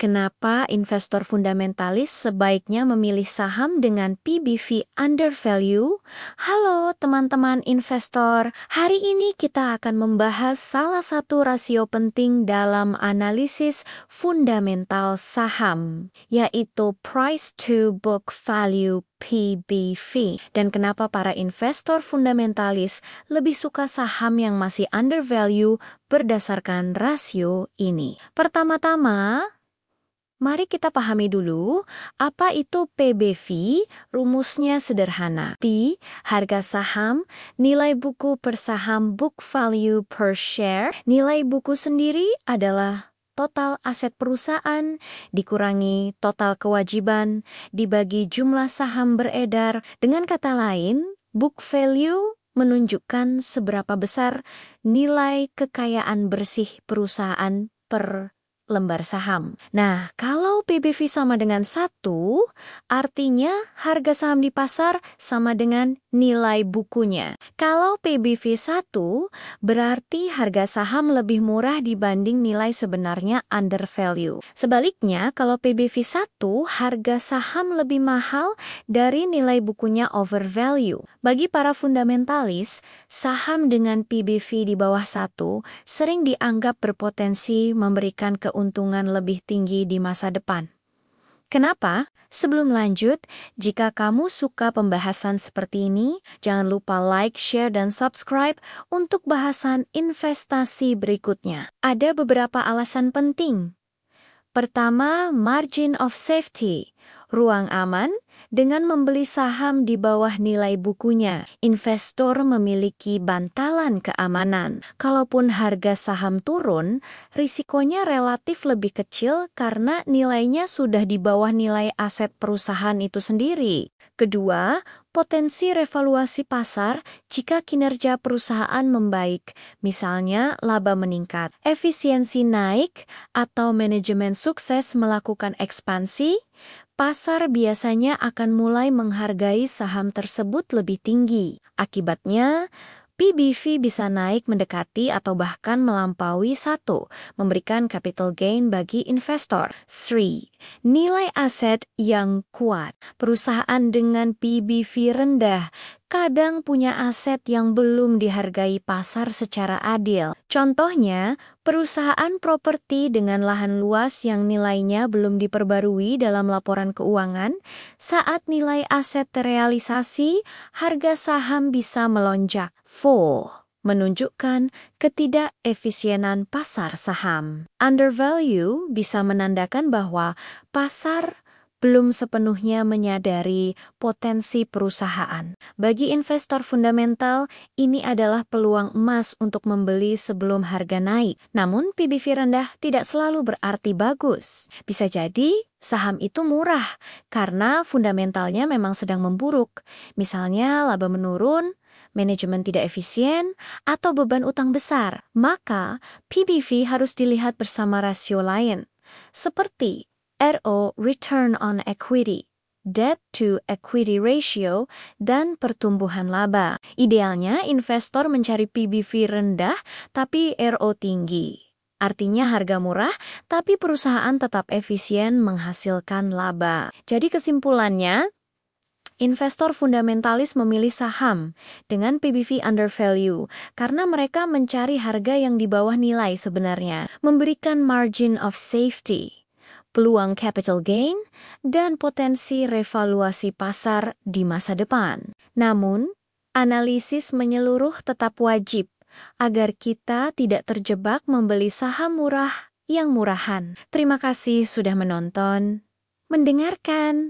Kenapa investor fundamentalis sebaiknya memilih saham dengan PBV under value? Halo teman-teman investor, hari ini kita akan membahas salah satu rasio penting dalam analisis fundamental saham, yaitu price to book value PBV. Dan kenapa para investor fundamentalis lebih suka saham yang masih under value berdasarkan rasio ini. Pertama-tama, mari kita pahami dulu, apa itu PBV? Rumusnya sederhana. P, harga saham, nilai buku per saham book value per share. Nilai buku sendiri adalah total aset perusahaan, dikurangi total kewajiban, dibagi jumlah saham beredar. Dengan kata lain, book value menunjukkan seberapa besar nilai kekayaan bersih perusahaan per lembar saham. Nah, kalau PBV sama dengan 1, artinya harga saham di pasar sama dengan nilai bukunya. Kalau PBV 1, berarti harga saham lebih murah dibanding nilai sebenarnya under value. Sebaliknya, kalau PBV 1, harga saham lebih mahal dari nilai bukunya over value. Bagi para fundamentalis, saham dengan PBV di bawah 1 sering dianggap berpotensi memberikan keuntungan lebih tinggi di masa depan. Kenapa? Sebelum lanjut, jika kamu suka pembahasan seperti ini, jangan lupa like, share, dan subscribe untuk bahasan investasi berikutnya. Ada beberapa alasan penting. Pertama, margin of safety, ruang aman. Dengan membeli saham di bawah nilai bukunya, investor memiliki bantalan keamanan. Kalaupun harga saham turun, risikonya relatif lebih kecil karena nilainya sudah di bawah nilai aset perusahaan itu sendiri. Kedua, potensi revaluasi pasar jika kinerja perusahaan membaik, misalnya laba meningkat, efisiensi naik, atau manajemen sukses melakukan ekspansi, pasar biasanya akan mulai menghargai saham tersebut lebih tinggi. Akibatnya, PBV bisa naik mendekati atau bahkan melampaui 1, memberikan capital gain bagi investor. 3. Nilai aset yang kuat. Perusahaan dengan PBV rendah kadang punya aset yang belum dihargai pasar secara adil. Contohnya, perusahaan properti dengan lahan luas yang nilainya belum diperbarui dalam laporan keuangan, saat nilai aset terrealisasi, harga saham bisa melonjak. 4. Menunjukkan ketidakefisienan pasar saham. Undervalue bisa menandakan bahwa pasar belum sepenuhnya menyadari potensi perusahaan. Bagi investor fundamental, ini adalah peluang emas untuk membeli sebelum harga naik. Namun, PBV rendah tidak selalu berarti bagus. Bisa jadi saham itu murah karena fundamentalnya memang sedang memburuk. Misalnya laba menurun, manajemen tidak efisien, atau beban utang besar. Maka, PBV harus dilihat bersama rasio lain, seperti RO (Return on Equity), Debt to Equity Ratio, dan pertumbuhan laba. Idealnya, investor mencari PBV rendah tapi RO tinggi. Artinya harga murah, tapi perusahaan tetap efisien menghasilkan laba. Jadi kesimpulannya, investor fundamentalis memilih saham dengan PBV under value karena mereka mencari harga yang di bawah nilai sebenarnya, memberikan margin of safety, peluang capital gain, dan potensi revaluasi pasar di masa depan. Namun, analisis menyeluruh tetap wajib agar kita tidak terjebak membeli saham murah yang murahan. Terima kasih sudah menonton, mendengarkan.